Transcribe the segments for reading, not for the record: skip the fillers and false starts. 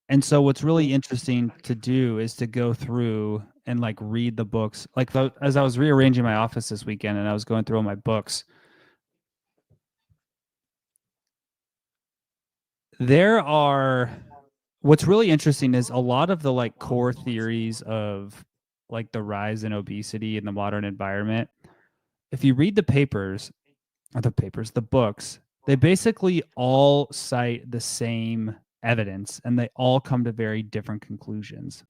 And so what's really interesting to do is to go through and like read the books. Like as I was rearranging my office this weekend and I was going through all my books, what's really interesting is a lot of the like core theories of like the rise in obesity in the modern environment. If you read the books, they basically all cite the same evidence and they all come to very different conclusions.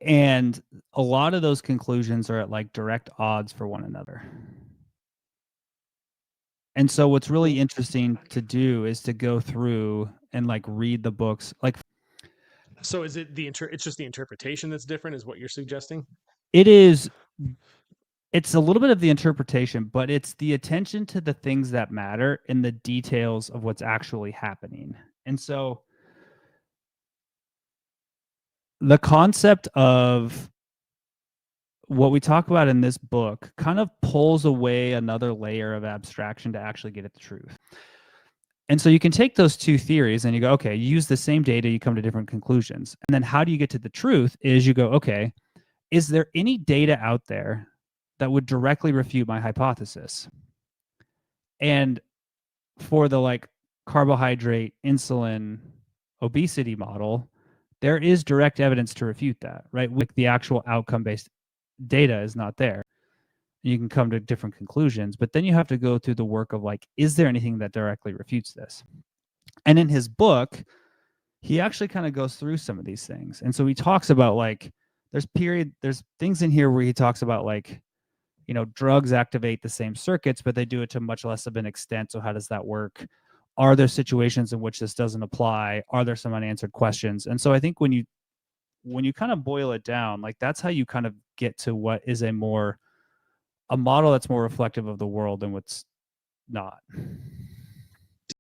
And a lot of those conclusions are at like direct odds for one another. And so what's really interesting to do is to go through and like read the books. Like, So is it it's just the interpretation that's different, is what you're suggesting? it's a little bit of the interpretation, but it's the attention to the things that matter and the details of what's actually happening. And so the concept of what we talk about in this book kind of pulls away another layer of abstraction to actually get at the truth. And so you can take those two theories and you go, okay, you use the same data, you come to different conclusions. And then how do you get to the truth is you go, okay, is there any data out there that would directly refute my hypothesis? And for the like carbohydrate, insulin, obesity model, there is direct evidence to refute that, right? Like the actual outcome-based data is not there. You can come to different conclusions, but then you have to go through the work of like, is there anything that directly refutes this? And in his book, he actually kind of goes through some of these things. And so he talks about like, there's things in here where he talks about like, drugs activate the same circuits, but they do it to much less of an extent. So how does that work? Are there situations in which this doesn't apply? Are there some unanswered questions? And so I think when you kind of boil it down, like that's how you kind of get to what is a model that's more reflective of the world than what's not.